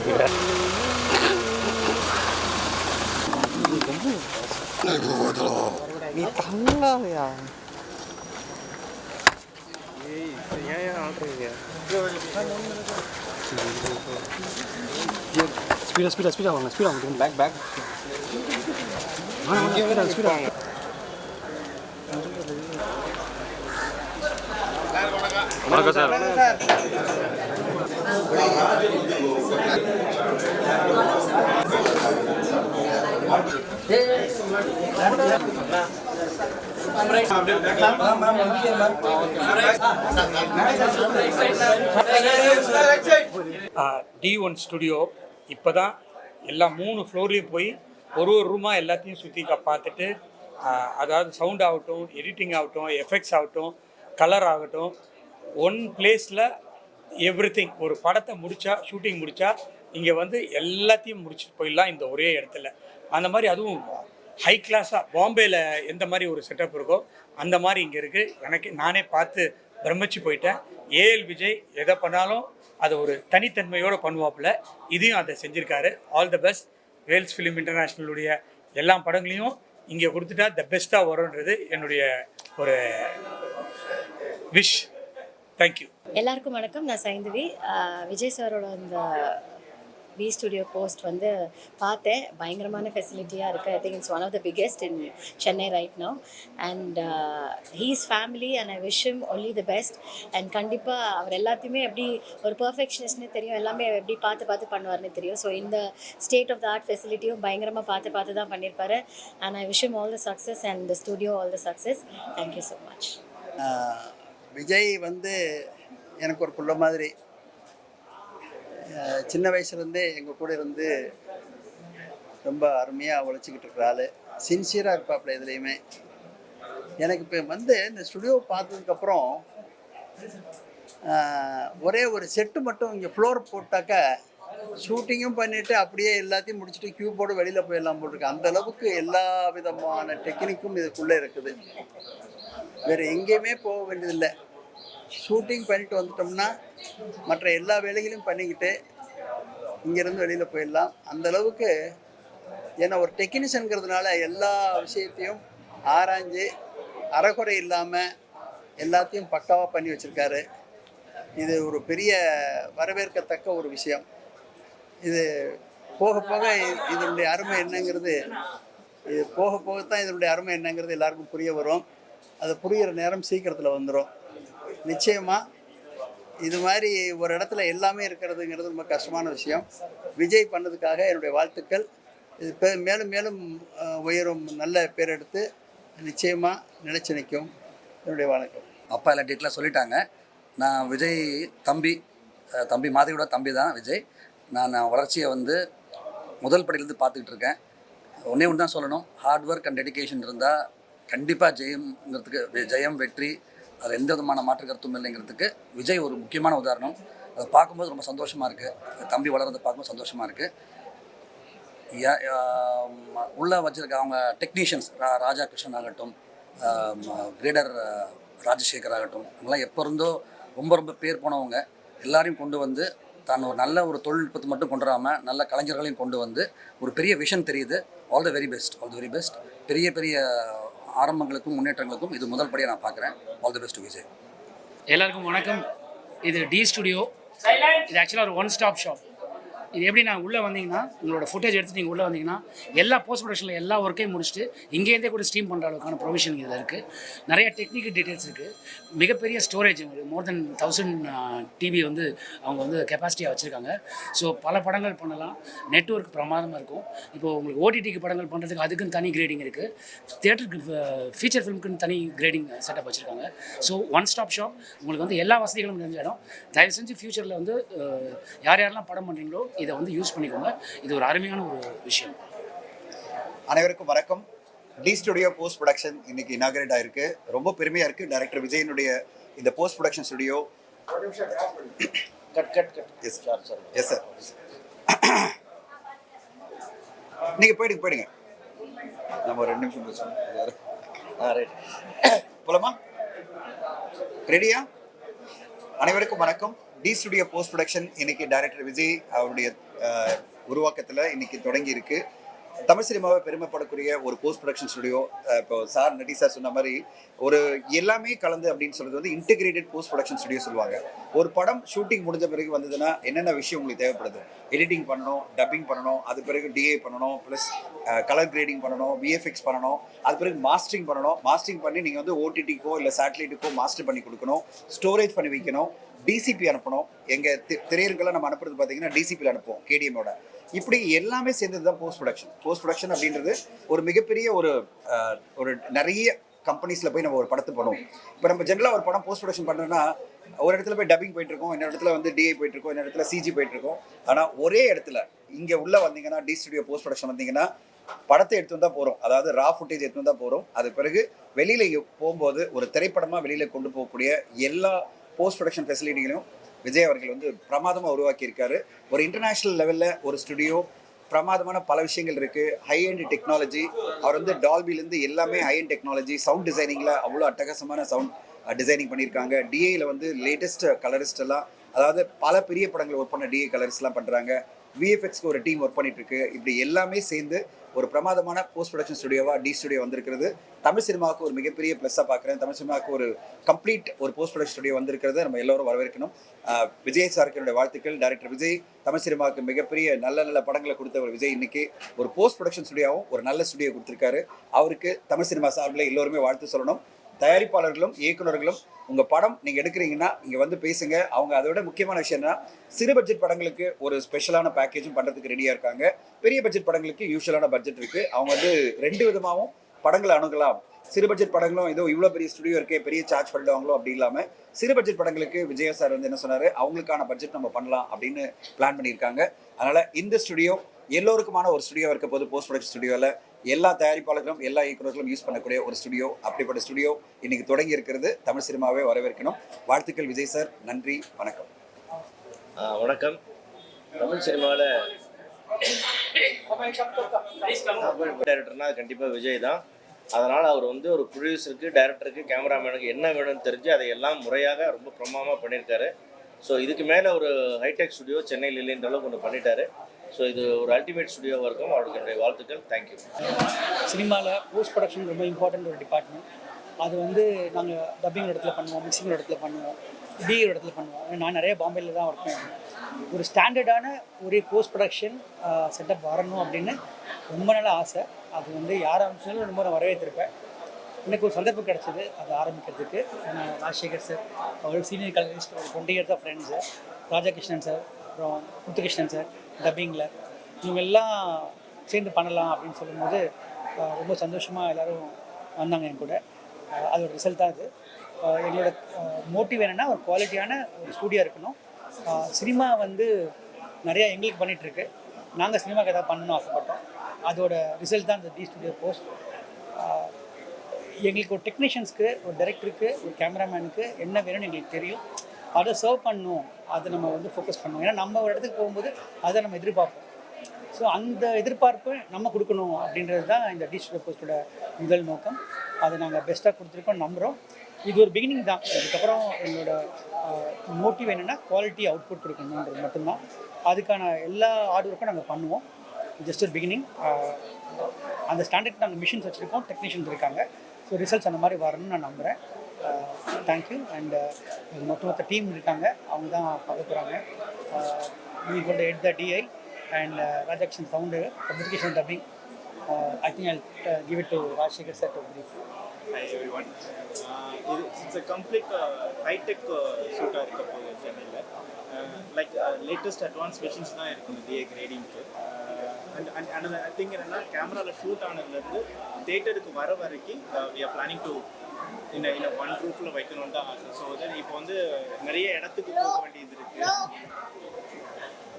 நீ தங்காதையா ஏன் ஆடுறீங்க? ஸ்பீடா வாங்க, ஸ்பீடா வாங்க. பேக் ஸ்பீடா வாங்க. வணக்கம் சார். D1 ஸ்டுடியோ இப்போ தான் எல்லா 3 ஃப்ளோர்லேயும் போய் ஒரு ரூமாக எல்லாத்தையும் சுற்றி பார்த்துட்டு, அதாவது சவுண்ட் ஆகட்டும், எடிட்டிங் ஆகட்டும், எஃபெக்ட்ஸ் ஆகட்டும், கலர் ஆகட்டும், ஒன் பிளேஸில் எவ்ரிதிங். ஒரு படத்தை ஷூட்டிங் முடித்தா இங்கே வந்து எல்லாத்தையும் முடிச்சுட்டு போயிடலாம் இந்த ஒரே இடத்துல. அந்த மாதிரி அதுவும் ஹை கிளாஸாக பாம்பேயில் எந்த மாதிரி ஒரு செட்டப் இருக்கோ அந்த மாதிரி இங்கே இருக்குது. நானே பார்த்து பிரமிச்சு போயிட்டேன். ஏஎல் விஜய் எதை பண்ணாலும் அதை ஒரு தனித்தன்மையோடு பண்ணுவாப்புல. இதையும் அதை செஞ்சுருக்காரு. All the best. Vels film இன்டர்நேஷ்னலுடைய எல்லா படங்களையும் இங்கே கொடுத்துட்டா த பெஸ்ட்டாக வரும்ன்றது என்னுடைய ஒரு விஷ். தேங்க்யூ. எல்லாருக்கும் வணக்கம். நான் சைந்தவி. விஜய் சாரோட அந்த வி ஸ்டுடியோ போஸ்ட் வந்து பார்த்தேன். பயங்கரமான ஃபெசிலிட்டியாக இருக்குது. I think it's one of the biggest in Chennai right now. And he's family and I wish him only the best. And கண்டிப்பாக அவர் எல்லாத்தையுமே எப்படி ஒரு பர்ஃபெக்ஷனிஸ்ட்னு தெரியும், எல்லாமே எப்படி பார்த்து பண்ணுவார்னு தெரியும். ஸோ இந்த ஸ்டேட் ஆஃப் த ஆர்ட் ஃபெசிலிட்டியும் பயங்கரமாக பார்த்து தான் பண்ணியிருப்பாரு. And I wish him all the success and the studio all the success. Thank you so much. Vijay வந்து எனக்கு ஒரு புள்ள மாதிரி. சின்ன வயசுலேருந்தே எங்கள் கூட இருந்து ரொம்ப அருமையாக உழைச்சிக்கிட்டு இருக்கிற ஆள். சின்சியராக இருப்பாப்புல எதுலேயுமே. எனக்கு இப்போ வந்து இந்த ஸ்டுடியோ பார்த்ததுக்கப்புறம் ஒரே ஒரு செட்டு மட்டும் இங்கே ஃப்ளோர் போட்டாக்கா ஷூட்டிங்கும் பண்ணிவிட்டு அப்படியே எல்லாத்தையும் முடிச்சுட்டு கியூபோர்டு வெளியில் போயிடலாம் போட்டிருக்கு. அந்தளவுக்கு எல்லா விதமான டெக்னிக்கும் இதுக்குள்ளே இருக்குது. வேறு எங்கேயுமே போக வேண்டியதில்லை. ஷூட்டிங் பண்ணிட்டு வந்துட்டோம்னா மற்ற எல்லா வேலைகளையும் பண்ணிக்கிட்டு இங்கேருந்து வெளியில் போயிடலாம். அந்தளவுக்கு ஏன்னா ஒரு டெக்னீஷியனுங்கிறதுனால எல்லா விஷயத்தையும் ஆராய்ஞ்சு அறகுறை இல்லாமல் எல்லாத்தையும் பக்காவாக பண்ணி வச்சுருக்காரு. இது ஒரு பெரிய வரவேற்கத்தக்க ஒரு விஷயம். இது போக போக இதனுடைய அருமை என்னங்கிறது போகத்தான் இதனுடைய அருமை என்னங்கிறது எல்லாருக்கும் புரிய வரும். அது புரிகிற நேரம் சீக்கிரத்தில் வந்துடும். நிச்சயமாக இது மாதிரி ஒரு இடத்துல எல்லாமே இருக்கிறதுங்கிறது ரொம்ப கஷ்டமான விஷயம். விஜய் பண்ணதுக்காக என்னுடைய வாழ்த்துக்கள். இது மேலும் மேலும் உயரும், நல்ல பேர் எடுத்து நிச்சயமாக நிலைச்சு நிற்கும். என்னுடைய வணக்கம். அப்பா எல்லாம் டீட்டெயிலாக சொல்லிட்டாங்க. நான் விஜய் தம்பி மாதிரியோட தம்பி தான் விஜய். நான் வளர்ச்சியை வந்து முதல் படியிலேருந்து பார்த்துக்கிட்டு இருக்கேன். ஒன்றே ஒன்று தான் சொல்லணும், ஹார்ட் ஒர்க் அண்ட் டெடிக்கேஷன் இருந்தால் கண்டிப்பாக ஜெயம் வெற்றி அது எந்த விதமான மாற்று கருத்தும் இல்லைங்கிறதுக்கு விஜய் ஒரு முக்கியமான உதாரணம். அதை பார்க்கும்போது ரொம்ப சந்தோஷமாக இருக்குது. தம்பி வளர்றதை பார்க்கும்போது சந்தோஷமாக இருக்குது. உள்ளே வச்சுருக்க அவங்க டெக்னீஷியன்ஸ் ராஜா கிருஷ்ணன் ஆகட்டும், கிரேடர் ராஜசேகர் ஆகட்டும், அவங்களாம் எப்போ இருந்தோ ரொம்ப பேர் போனவங்க. எல்லாரையும் கொண்டு வந்து தான் ஒரு நல்ல ஒரு தொழில்நுட்பத்தை மட்டும் கொண்டு வராமல் நல்ல கலைஞர்களையும் கொண்டு வந்து ஒரு பெரிய விஷன் தெரியுது. All the very best. பெரிய ஆரம்பங்களுக்கும் முன்னேற்றங்களுக்கும் இது முதல் படியாக நான் பார்க்குறேன். All the best Vijay. எல்லாருக்கும் வணக்கம். இது டி ஸ்டுடியோ. இது ஆக்சுவலாக ஒரு ஒன் ஸ்டாப் ஷாப். இது எப்படி நான் உள்ளே வந்தீங்கன்னா உங்களோட ஃபுட்டேஜ் எடுத்து நீங்கள் உள்ளே வந்தீங்கன்னா எல்லா போஸ்ட் ப்ரொடக்ஷனில் எல்லா ஒர்க்கையும் முடிச்சுட்டு இங்கேருந்தே கூட ஸ்ட்ரீம் பண்ணுற அளவுக்கான ப்ரொவிஷன் இதில் இருக்குது. நிறைய டெக்னிக்கல் டீட்டெயில்ஸ் இருக்குது. மிகப்பெரிய ஸ்டோரேஜ், மோர் தென் 1000 டிபி வந்து அவங்க வந்து கெப்பாசிட்டியாக வச்சுருக்காங்க. ஸோ பல படங்கள் பண்ணலாம். நெட்வொர்க் பிரமாதமாக இருக்கும். இப்போது உங்களுக்கு ஓடிடிக்கு படங்கள் பண்ணுறதுக்கு அதுக்குன்னு தனி கிரேடிங் இருக்குது. தியேட்டருக்கு ஃபீச்சர் ஃபிலிமுக்குன்னு தனி கிரேடிங் செட்டப் வச்சுருக்காங்க. So one stop shop. உங்களுக்கு வந்து எல்லா வசதிகளும் நிறைஞ்ச இடம். தயவு செஞ்சு ஃப்யூச்சரில் வந்து யாரெல்லாம் படம் பண்ணுறீங்களோ இதை வந்து யூஸ் பண்ணிக்கோங்க. இது ஒரு அருமையான ஒரு விஷயம். அனைவருக்கும் வணக்கம். டி ஸ்டுடியோ போஸ்ட் ப்ரொடக்ஷன் இன்னைக்கு இனாகரேட் ஆயிருக்கு. ரொம்ப பெருமையாக இருக்குது. டைரக்டர் விஜயனுடைய இந்த post production studio. Yes sir. நீங்கள் போயிடுங்க. நம்ம ஒரு 2 நிமிஷம் பேசுவோம். ரைட் போலாமா? ரெடியா? அனைவருக்கும் வணக்கம். டி ஸ்டுடியோ போஸ்ட் ப்ரொடக்ஷன் இன்னைக்கு டைரக்டர் விஜய் அவருடைய உருவாக்கத்தில் இன்னைக்கு தொடங்கி இருக்கு. தமிழ் சினிமாவை பெருமைப்படக்கூடிய ஒரு போஸ்ட் ப்ரொடக்ஷன் ஸ்டுடியோ. இப்போ சார் நட்டி சார் சொன்ன மாதிரி ஒரு எல்லாமே கலந்து அப்படின்னு சொல்றது வந்து இன்டிகிரேட்டட் போஸ்ட் ப்ரொடக்ஷன் ஸ்டுடியோ சொல்லுவாங்க. ஒரு படம் ஷூட்டிங் முடிஞ்ச பிறகு வந்ததுன்னா என்னென்ன விஷயம் உங்களுக்கு தேவைப்படுது? எடிட்டிங் பண்ணணும், டப்பிங் பண்ணணும், அது பிறகு டிஏ பண்ணணும், ப்ளஸ் கலர் கிரேடிங் பண்ணணும், விஎஃப்எக்ஸ் பண்ணணும், அது பிறகு மாஸ்டரிங் பண்ணணும். மாஸ்டரிங் பண்ணி நீங்கள் வந்து ஓடிடிக்கோ இல்லை சேட்டலைட்டுக்கோ மாஸ்டர் பண்ணி கொடுக்கணும், ஸ்டோரேஜ் பண்ணி வைக்கணும், டிசிபி அனுப்பணும். எங்கள் திரையரங்கெல்லாம் நம்ம அனுப்புறது பார்த்தீங்கன்னா டிசிபியில் அனுப்புவோம் கேடிஎம்மோட. இப்படி எல்லாமே சேர்ந்தது தான் போஸ்ட் ப்ரொடக்ஷன். போஸ்ட் ப்ரொடக்ஷன் அப்படின்றது ஒரு மிகப்பெரிய ஒரு நிறைய கம்பெனிஸில் போய் நம்ம ஒரு படத்தை பண்ணுவோம். இப்போ நம்ம ஜென்ரலாக ஒரு படம் போஸ்ட் ப்ரொடக்ஷன் பண்ணுறோன்னா ஒரு இடத்துல போய் டப்பிங் போயிட்டுருக்கோம், இன்னொரு இடத்துல வந்து டிஏ போயிட்டுருக்கோம், இன்னொரு இடத்துல சிஜி போயிட்டுருக்கோம். ஆனால் ஒரே இடத்துல இங்கே உள்ளே வந்தீங்கன்னா டி ஸ்டுடியோ போஸ்ட் ப்ரொடக்ஷன் வந்தீங்கன்னா படத்தை எடுத்து வந்தால் போகிறோம், அதாவது ரா ஃபுட்டேஜ் எடுத்து வந்தால் போகிறோம். அது பிறகு வெளியில் போகும்போது ஒரு திரைப்படமாக வெளியில் கொண்டு போகக்கூடிய எல்லா போஸ்ட் ப்ரொடக்ஷன் ஃபெசிலிட்டிகளையும் விஜய் அவர்கள் வந்து பிரமாதமாக உருவாக்கியிருக்காரு. ஒரு இன்டர்நேஷ்னல் லெவலில் ஒரு ஸ்டுடியோ, பிரமாதமான பல விஷயங்கள் இருக்குது, ஹை அண்ட் டெக்னாலஜி. அவர் வந்து டால்பிலேருந்து எல்லாமே ஹை அண்ட் டெக்னாலஜி. சவுண்ட் டிசைனிங்கில் அவ்வளோ அட்டகாசமான சவுண்ட் டிசைனிங் பண்ணியிருக்காங்க. டிஏயில் வந்து லேட்டஸ்ட் கலரிஸ்ட் எல்லாம், அதாவது பல பெரிய படங்கள் ஒர்க் பண்ண டிஏ கலர்ஸ்லாம் பண்ணுறாங்க. விஎஃப்எக்ஸ்க்கு ஒரு டீம் ஒர்க் பண்ணிட்டு இருக்கு. இப்படி எல்லாமே சேர்ந்து ஒரு பிரமாதமான போஸ்ட் ப்ரொடக்ஷன் ஸ்டுடியோவாக டி ஸ்டுடியோ வந்திருக்கிறது. தமிழ் சினிமாவுக்கு ஒரு மிகப்பெரிய ப்ளஸ்ஸாக பார்க்குறேன். தமிழ் சினிமாவுக்கு ஒரு கம்ப்ளீட் ஒரு போஸ்ட் ப்ரொடக்ஷன் ஸ்டுடியோ வந்திருக்கிறது நம்ம எல்லோரும் வரவேற்கணும். விஜய் சாருக்கு என்னுடைய வாழ்த்துக்கள். டைரக்டர் விஜய் தமிழ் சினிமாவுக்கு மிகப்பெரிய நல்ல நல்ல படங்களை கொடுத்த ஒரு விஜய் இன்னைக்கு ஒரு போஸ்ட் ப்ரொடக்ஷன் ஸ்டுடியோவும் ஒரு நல்ல ஸ்டுடியோ கொடுத்துருக்காரு. அவருக்கு தமிழ் சினிமா சார்பில் எல்லோருமே வாழ்த்து சொல்லணும். தயாரிப்பாளர்களும் இயக்குநர்களும் உங்கள் படம் நீங்கள் எடுக்கிறீங்கன்னா இங்கே வந்து பேசுங்க. அவங்க அதை விட முக்கியமான விஷயம்னா சிறு பட்ஜெட் படங்களுக்கு ஒரு ஸ்பெஷலான பேக்கேஜும் பண்ணுறதுக்கு ரெடியாக இருக்காங்க. பெரிய பட்ஜெட் படங்களுக்கு யூஸ்வலான பட்ஜெட் இருக்குது. அவங்க வந்து 2 விதமாகவும் படங்களை அணுகலாம். சிறு பட்ஜெட் படங்களும் ஏதோ இவ்வளோ பெரிய ஸ்டுடியோ இருக்கே பெரிய சார்ஜ் பண்ணிடுவாங்களோ அப்படி இல்லாமல் சிறு பட்ஜெட் படங்களுக்கு விஜயா சார் வந்து என்ன சொன்னார், அவங்களுக்கான பட்ஜெட் நம்ம பண்ணலாம் அப்படின்னு பிளான் பண்ணியிருக்காங்க. அதனால் இந்த ஸ்டுடியோ எல்லோருக்குமான ஒரு ஸ்டுடியோ இருக்க போது போஸ்ட் ப்ரொடக்ஷன் ஸ்டுடியோவில் எல்லா தயாரிப்பாளர்களும் எல்லா இயக்குநர்களும் யூஸ் பண்ணக்கூடிய ஒரு ஸ்டுடியோ. அப்படிப்பட்ட ஸ்டுடியோ இன்னைக்கு தொடங்கி இருக்கிறது. தமிழ் சினிமாவே வரவேற்கணும். வாழ்த்துக்கள் விஜய் சார். நன்றி, வணக்கம். வணக்கம். தமிழ் சினிமாவில் டைரக்டர்னா கண்டிப்பாக விஜய் தான். அதனால் அவர் வந்து ஒரு ப்ரொடியூசருக்கு, டைரக்டருக்கு, கேமராமேனுக்கு என்ன வேணும்னு தெரிஞ்சு அதையெல்லாம் முறையாக ரொம்ப பிரமாதமாக பண்ணியிருக்காரு. ஸோ இதுக்கு மேலே ஒரு ஹைடெக் ஸ்டுடியோ சென்னையில் இல்லைன்ற அளவுக்கு ஒன்று பண்ணிட்டாரு. ஸோ இது ஒரு அல்டிமேட் ஸ்டுடியோவாக இருக்கும். அவருக்கு என்னுடைய வாழ்த்துக்கள். தேங்க்யூ. சினிமாவில் போஸ்ட் ப்ரொடக்ஷன் ரொம்ப இம்பார்ட்டண்ட் ஒரு டிபார்ட்மெண்ட். அது வந்து நாங்கள் டப்பிங் இடத்துல பண்ணுவோம், மிக்சிங் இடத்துல பண்ணுவோம், டிஏ இடத்துல பண்ணுவோம். நான் நிறைய பாம்பேயில் தான் ஒர்க் பண்ணுவேன். ஒரு ஸ்டாண்டர்டான ஒரு போஸ்ட் ப்ரொடக்ஷன் செட்டப் வரணும் அப்படின்னு ரொம்ப நாள் ஆசை. அது வந்து யார் ஆரம்பிச்சாலும் ரொம்ப நான் வரவேற்றிருப்பேன். எனக்கு ஒரு சந்தர்ப்பம் கிடச்சிது அதை ஆரம்பிக்கிறதுக்கு. நான் ராஜசேகர் சார், அவர் சீனியர் கலரிஸ்ட், ஒரு 20 years ஃப்ரெண்ட்ஸ், ராஜாகிருஷ்ணன் சார், அப்புறம் முத்துகிருஷ்ணன் சார் டப்பிங்கில், இவங்க எல்லாம் சேர்ந்து பண்ணலாம் அப்படின்னு சொல்லும்போது ரொம்ப சந்தோஷமாக எல்லோரும் வந்தாங்க என் கூட. அதோட ரிசல்ட் தான் அது. எங்களோட மோட்டிவ் என்னென்னா ஒரு குவாலிட்டியான ஒரு ஸ்டூடியோ இருக்கணும். சினிமா வந்து நிறையா எங்களுக்கு பண்ணிகிட்ருக்கு. நாங்கள் சினிமாவுக்கு எதாவது பண்ணணும்னு ஆசைப்பட்டோம். அதோட ரிசல்ட் தான் இந்த டி ஸ்டுடியோ போஸ்ட். எங்களுக்கு ஒரு டெக்னீஷியன்ஸ்க்கு, ஒரு டைரக்டருக்கு, ஒரு கேமராமேனுக்கு என்ன வேணும்னு எங்களுக்கு தெரியும். அதை சர்வ் பண்ணணும், அதை நம்ம வந்து ஃபோக்கஸ் பண்ணணும். ஏன்னா நம்ம ஒரு இடத்துக்கு போகும்போது அதை நம்ம எதிர்பார்ப்போம். ஸோ அந்த எதிர்பார்ப்பு நம்ம கொடுக்கணும் அப்படின்றது தான் இந்த டி ஸ்டுடியோ போஸ்ட்டோட முதல் நோக்கம். அதை நாங்கள் பெஸ்ட்டாக கொடுத்துருக்கோம், நம்புகிறோம். இது ஒரு பிகினிங் தான். இதுக்கப்புறம் எங்களோட மோட்டிவ் என்னென்னா குவாலிட்டி அவுட்புட் கொடுக்கணுன்றது மட்டும்தான். அதுக்கான எல்லா ஹார்ட் ஒர்க்கும் நாங்கள் பண்ணுவோம். ஜஸ்ட் ஒரு பிகினிங். அந்த ஸ்டாண்டர்ட் நாங்கள் மிஷின்ஸ் வச்சுருக்கோம், டெக்னீஷியன்ஸ் இருக்காங்க. ஸோ ரிசல்ட்ஸ் அந்த மாதிரி வரணும்னு நான் நம்புகிறேன். தேங்க்யூ. அண்ட் மொத்த டீம் இருக்காங்க, அவங்க தான் பார்க்க போகிறாங்க. We got to head the DI and Rajakrishnan founder, communication dubbing. I think I'll give it to Rajshekhar sir to brief. Hi everyone. It's a complete high-tech shoot இருக்க போகுது சென்னையில். லைக் லேட்டஸ்ட் அட்வான்ஸ் மிஷின்ஸ் தான் இருக்கும் DA கிரேடிங்க்கு. And I think என்னென்னா கேமராவில் shoot ஆனதுலேருந்து தேட்டருக்கு வர வரைக்கும் வி ஆர் பிளானிங் டு இன்னும் ஒன் ரூஃபில் வைக்கணும்னு தான் ஆசை. ஸோ வந்து இப்போ வந்து நிறைய இடத்துக்கு போக வேண்டியது இருக்குது.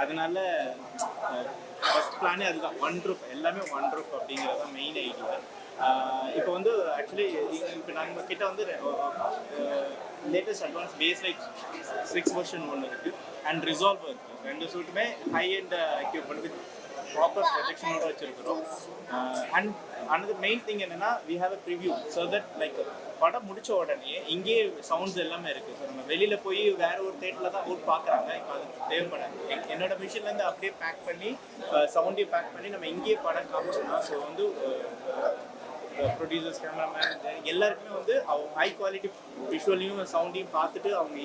அதனால ஃபஸ்ட் பிளானே அதுதான், ஒன் ரூஃப், எல்லாமே ஒன் ரூஃப் அப்படிங்கிறது தான் மெயின் ஐடியா. இப்போ வந்து ஆக்சுவலி இப்போ நாங்கள் கிட்ட வந்து latest advance Baselight 6 version ஒன்று இருக்குது. அண்ட் ரிசால்வர் ரெண்டு சூட்டுமே high and equipment with proper ப்ரொஜெக்ஷனோட வச்சுருக்கிறோம். அண்ட் அனதர் மெயின் திங் என்னென்னா we have a preview so that like படம் முடித்த உடனே இங்கேயே சவுண்ட்ஸ் எல்லாமே இருக்குது. ஸோ நம்ம வெளியில் போய் வேறு ஒரு தேட்டரில் தான் போட்டு பார்க்குறாங்க. இப்போ அது தேவைப்படாது. என்னோட மிஷின்லேருந்து அப்படியே பேக் பண்ணி சவுண்டையும் பேக் பண்ணி நம்ம இங்கேயே படம் காமிச்சோம்னா ஸோ வந்து ப்ரொடியூசர்ஸ் கேமராமேன் எல்லாருக்குமே வந்து அவங்க ஹை குவாலிட்டி விஷுவலையும் சவுண்டையும் பார்த்துட்டு அவங்க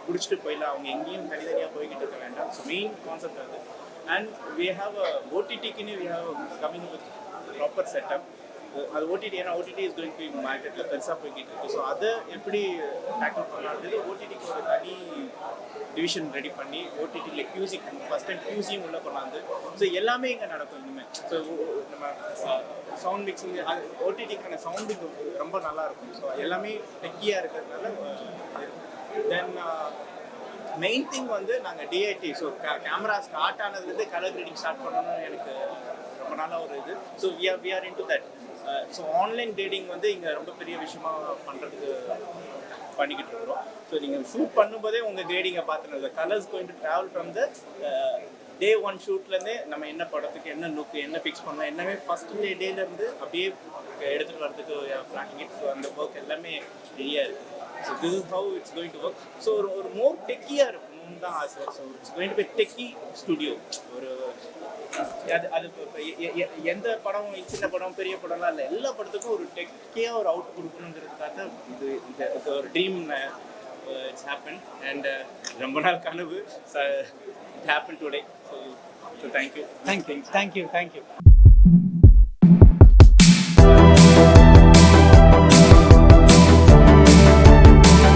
முடிச்சுட்டு போயிடலாம். அவங்க எங்கேயும் தனித்தனியாக போய்கிட்டு இருக்க வேண்டாம். ஸோ மெயின் கான்செப்ட் அது. அண்ட் வி ஹாவ் ஓடிடிக்குன்னு we have coming with proper setup. அது ஓடிடி ஏன்னா ஓடிடி இஸ் கோயிங் டு மார்க்கெட்டில் பெருசாக போய்கிட்டு இருக்கு. ஸோ அதை எப்படி டேக்கிள் பண்ணலான்றது ஓடிடிக்கு ஒரு தனி டிவிஷன் ரெடி பண்ணி ஓடிடியில் கியூசி ஃபஸ்ட் டைம் கியூசியும் உள்ளே கொண்டாந்து ஸோ எல்லாமே இங்கே நடக்கும் இனிமேல். ஸோ நம்ம சவுண்ட் மிக்சிங் அது ஓடிடிக்கான சவுண்டிங் ரொம்ப நல்லாயிருக்கும். ஸோ எல்லாமே டெக்கியாக இருக்கிறதுனால தென் மெயின் திங் வந்து நாங்கள் டிஐடி ஸோ கேமரா ஸ்டார்ட் ஆனதுலேருந்து கலர் கிரேடிங் ஸ்டார்ட் பண்ணணும்னு எனக்கு ரொம்ப நாளாக ஒரு இது. So we are into that. So online grading வந்து இங்கே ரொம்ப பெரிய விஷயமா பண்ணுறதுக்கு பண்ணிக்கிட்டு இருக்கிறோம். ஸோ நீங்கள் ஷூட் பண்ணும்போதே உங்கள் கிரேடிங்கை பார்த்துனது colours going to travel from the day one ஷூட்லேருந்தே நம்ம என்ன படத்துக்கு என்ன லுக்கு என்ன ஃபிக்ஸ் பண்ணோம் எல்லாமே ஃபஸ்ட் டேலேருந்து அப்படியே எடுத்துகிட்டு வரதுக்கு பிளானிங் இட். ஸோ அந்த ஒர்க் எல்லாமே ரெடியாக இருக்குது. So this is how it's going to work. So ஒரு மோர் டெக்கியாக இருக்கணும்னு தான் ஆசை. So it's going to be techie studio. ஒரு அது எந்த படம் சின்ன படம் பெரிய படம்லாம் இல்லை, எல்லா படத்துக்கும் ஒரு டெக்கியாக ஒரு அவுட் கொடுக்கணுங்கிறதுக்காக இது ஒரு ட்ரீம் இட்ஸ் ஹேப்பன். அண்ட் ரொம்ப நாள் கனவு it happen today. So thank you. Thank you.